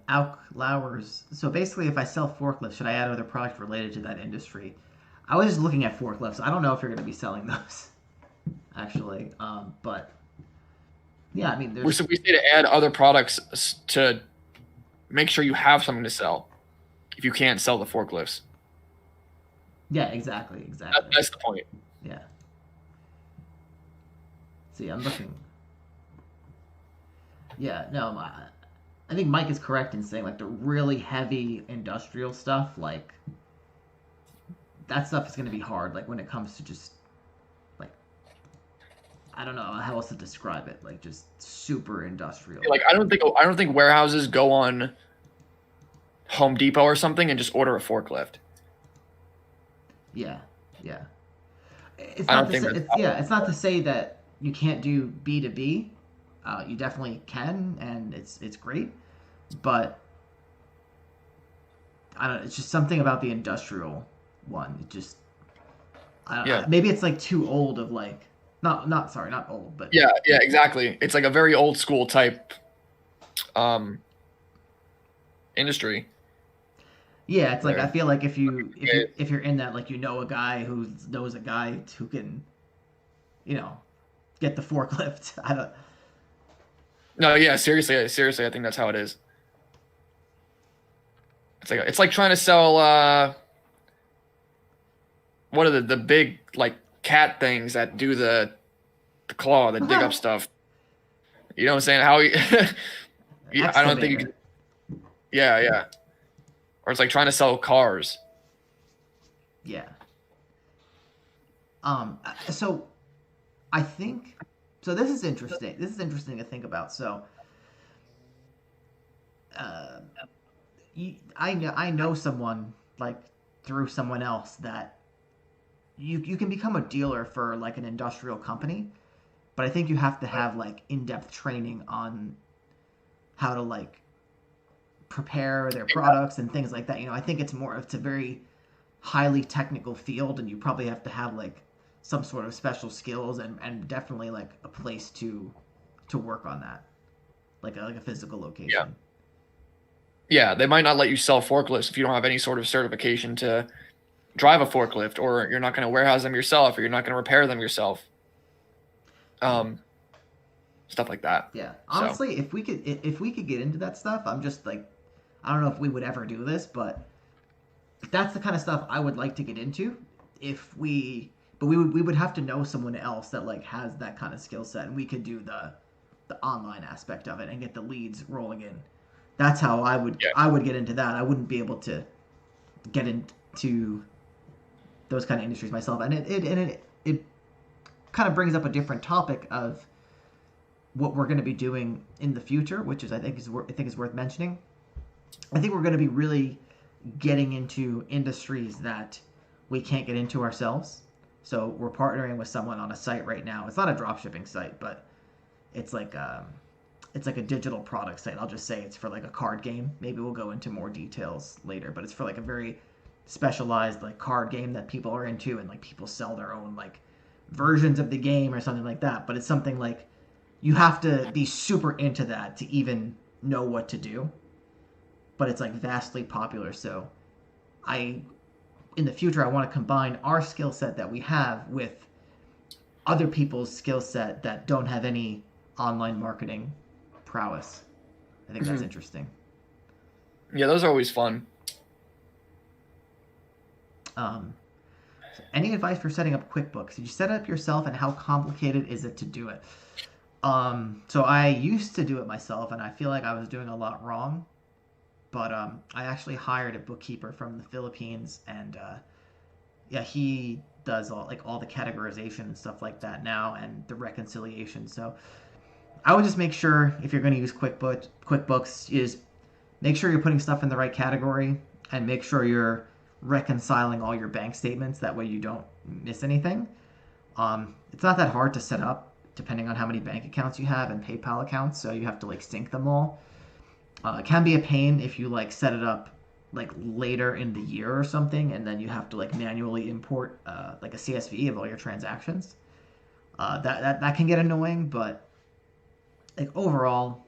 Alk Lowers. So basically, if I sell forklifts, should I add other products related to that industry? I was just looking at forklifts. I don't know if you're going to be selling those, actually. But yeah, I mean, We there's say to add other products to make sure you have something to sell if you can't sell the forklifts. yeah, exactly, exactly. That's the point. Yeah. See, I'm looking. Yeah, no, I think Mike is correct in saying like the really heavy industrial stuff, like that stuff is going to be hard. Like when it comes to just like I don't know how else to describe it. Like just super industrial. Like I don't think warehouses go on Home Depot or something and just order a forklift. Yeah, yeah. It's I not don't to think say that's it's how it yeah. works. It's not to say that you can't do B2B. You definitely can, and it's great. But I don't. It's just something about the industrial one. It just Yeah. maybe it's like too old of like not sorry not old but Yeah, yeah, exactly. It's like a very old school type um industry yeah it's like I where feel like if you it, if you're in that like you know a guy who knows a guy who can you know get the forklift. I don't. no, yeah, seriously, I think that's how it is. It's like trying to sell what are the big like cat things that do the claw, that dig up stuff. You know what I'm saying? How you, I don't think you Excavator. can. Yeah, yeah. Or it's like trying to sell cars. Yeah. So I think so. This is interesting. This is interesting to think about. So, uh, I know someone like through someone else that you can become a dealer for like an industrial company, but I think you have to have like in-depth training on how to like prepare their products and things like that. I think it's a very highly technical field, and you probably have to have like some sort of special skills and definitely like a place to work on that, like a physical Yeah. location. Yeah, they might not let you sell forklifts if you don't have any sort of certification to drive a forklift, or you're not going to warehouse them yourself, or you're not going to repair them yourself. Yeah, Um, Stuff like that. yeah. So, Honestly, if we could get into that stuff, I'm just like, I don't know if we would ever do this, but that's the kind of stuff I would like to get into. If we, but we would have to know someone else that like has that kind of skill set, and we could do the online aspect of it and get the leads rolling in. That's how yeah, I would get into that. I wouldn't be able to get into those kind of industries myself, and it kind of brings up a different topic of what we're going to be doing in the future, which is I think is worth mentioning. I think we're going to be really getting into industries that we can't get into ourselves. So we're partnering with someone on a site right now. It's not a dropshipping site, but it's like it's like a digital product site. I'll just say it's for like a card game. Maybe we'll go into more details later, but it's for like a very specialized like card game that people are into, and like people sell their own like versions of the game or something like that. But it's something like you have to be super into that to even know what to do. But it's like vastly popular. So I in the future I want to combine our skill set that we have with other people's skill set that don't have any online marketing prowess. I think that's hmm, interesting. yeah, those are always fun. Um, so any advice for setting up QuickBooks? Did you set it up yourself, and how complicated is it to do it? So I used to do it myself, and I feel like I was doing a lot wrong. But I actually hired a bookkeeper from the Philippines, and yeah, he does all the categorization and stuff like that now, and the reconciliation. So I would just make sure if you're going to use QuickBooks is make sure you're putting stuff in the right category, and make sure you're reconciling all your bank statements. That way you don't miss anything. It's not that hard to set up, depending on how many bank accounts you have and PayPal accounts. So you have to like sync them all. It can be a pain if you like set it up like later in the year or something, and then you have to like manually import like a CSV of all your transactions. That can get annoying, but like overall,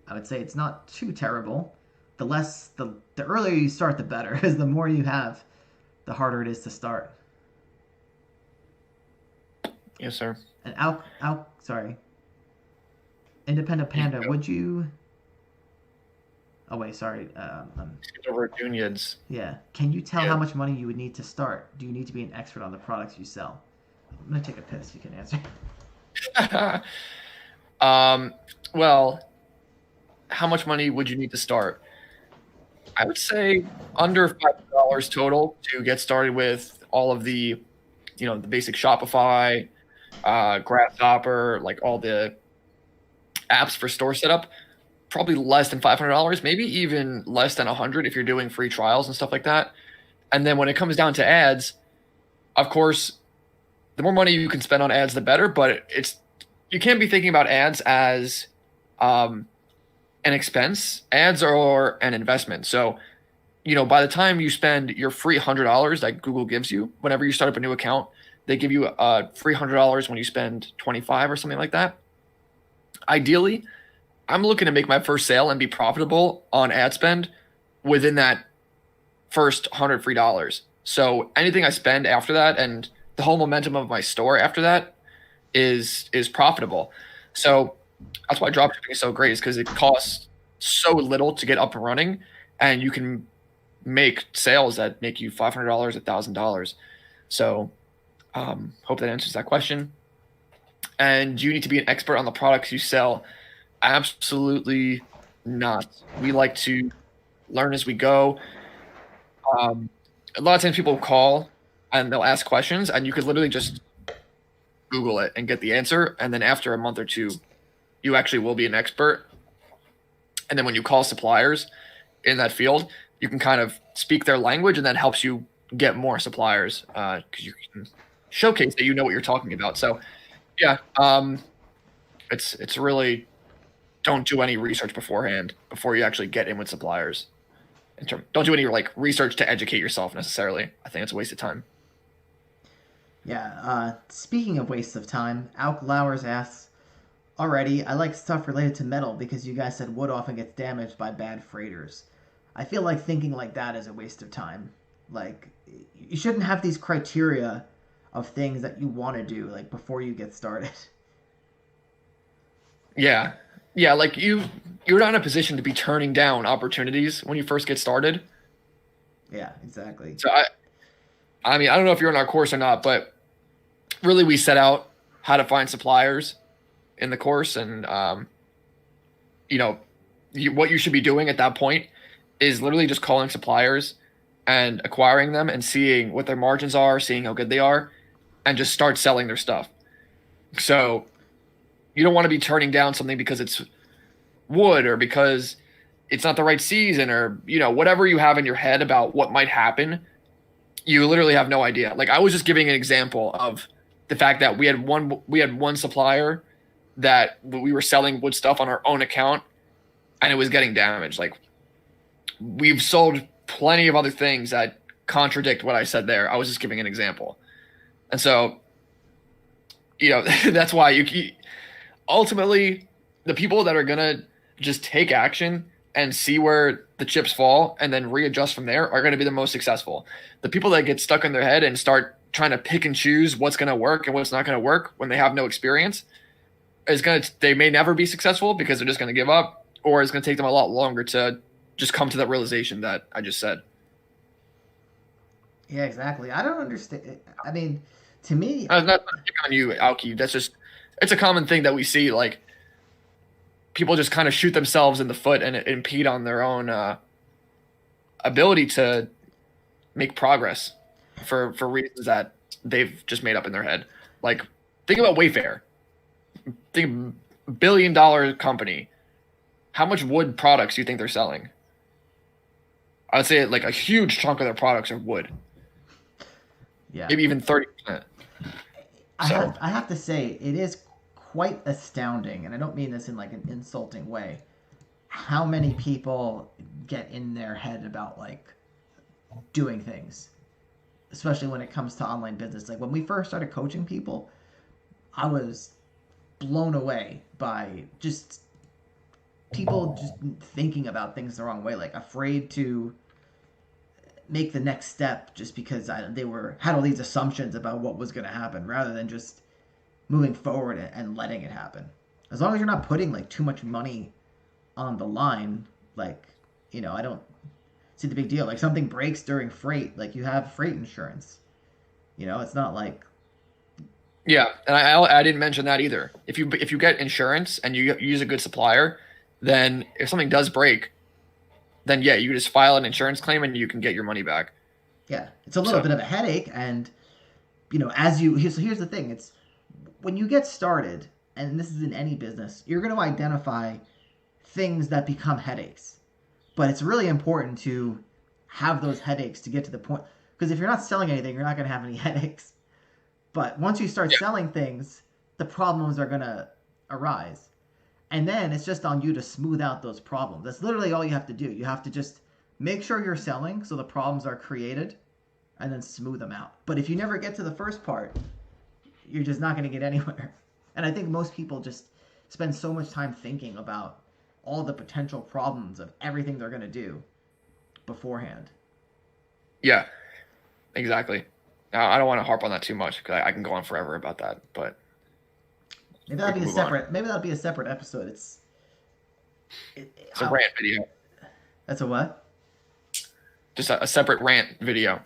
I would say it's not too terrible. the earlier you start, the better, because the more you have, the harder it is to start. Yes, sir. And sorry, Independent Panda, would you? Oh wait, sorry. Over Juniors. Yeah. Can you tell Yeah. how much money you would need to start? Do you need to be an expert on the products you sell? I'm gonna take a piss. You can answer. Well, how much money would you need to start? I would say under $500 total to get started with all of the, the basic Shopify, Grasshopper, like all the apps for store setup. Probably less than $500, maybe even less than 100 if you're doing free trials and stuff like that. And then when it comes down to ads, of course, the more money you can spend on ads, the better. But you can't be thinking about ads as an expense. Ads are an investment. So, by the time you spend your free $100 that Google gives you, whenever you start up a new account, they give you a free $100 when you spend 25 or something like that. Ideally, I'm looking to make my first sale and be profitable on ad spend within that first 100 free dollars. So anything I spend after that and the whole momentum of my store after that is profitable. So that's why dropshipping is so great, is because it costs so little to get up and running, and you can make sales that make you $500, $1,000. So hope that answers that question. And do you need to be an expert on the products you sell? Absolutely not. We like to learn as we go. A lot of times people call and they'll ask questions, and you could literally just Google it and get the answer. And then after a month or two, you actually will be an expert. And then when you call suppliers in that field, you can kind of speak their language, and that helps you get more suppliers because you can showcase that you know what you're talking about. So, yeah, it's really, don't do any research beforehand before you actually get in with suppliers. Don't do any research to educate yourself necessarily. I think it's a waste of time. Yeah. Speaking of waste of time, Alk Lowers asks, already, I like stuff related to metal because you guys said wood often gets damaged by bad freighters. I feel like thinking like that is a waste of time. Like, you shouldn't have these criteria of things that you want to do before you get started. Yeah, like you're not in a position to be turning down opportunities when you first get started. Yeah, exactly. So I mean, I don't know if you're in our course or not, but really we set out how to find suppliers in the course, and what you should be doing at that point is literally just calling suppliers and acquiring them and seeing what their margins are, seeing how good they are, and just start selling their stuff. So you don't want to be turning down something because it's wood or because it's not the right season, or whatever you have in your head about what might happen. You literally have no idea. Like, I was just giving an example of the fact that we had one supplier that we were selling wood stuff on our own account, and it was getting damaged. Like, we've sold plenty of other things that contradict what I said there. I was just giving an example. And so, that's why you ultimately, the people that are going to just take action and see where the chips fall and then readjust from there are going to be the most successful. The people that get stuck in their head and start trying to pick and choose what's going to work and what's not going to work when they have no experience they may never be successful because they're just going to give up, or it's going to take them a lot longer to just come to that realization that I just said. Yeah, exactly. I don't understand. I mean, to me, not on you, Alki. That's just, it's a common thing that we see. Like, people just kind of shoot themselves in the foot and impede on their own ability to make progress for reasons that they've just made up in their head. Like, think about Wayfair. Think $1 billion company. How much wood products do you think they're selling? I would say a huge chunk of their products are wood. Yeah. Maybe even 30%. I have to say, it is quite astounding, and I don't mean this in an insulting way, how many people get in their head about doing things, especially when it comes to online business. When we first started coaching people, I was blown away by just people just thinking about things the wrong way, like afraid to make the next step just because they had all these assumptions about what was going to happen, rather than just moving forward and letting it happen. As long as you're not putting like too much money on the line, like, I don't see the big deal. Like something breaks during freight, like you have freight insurance. It's not like. Yeah, and I didn't mention that either. If you get insurance and you use a good supplier, then if something does break, then yeah, you just file an insurance claim and you can get your money back. Yeah, it's a little bit of a headache, and here's the thing: it's when you get started, and this is in any business, you're going to identify things that become headaches. But it's really important to have those headaches to get to the point, because if you're not selling anything, you're not going to have any headaches. But once you start selling things, the problems are going to arise. And then it's just on you to smooth out those problems. That's literally all you have to do. You have to just make sure you're selling so the problems are created, and then smooth them out. But if you never get to the first part, you're just not going to get anywhere. And I think most people just spend so much time thinking about all the potential problems of everything they're going to do beforehand. Yeah, exactly. Now, I don't want to harp on that too much because I can go on forever about that, but maybe that'll be a separate episode. It's a rant video. That's a what? Just a separate rant video.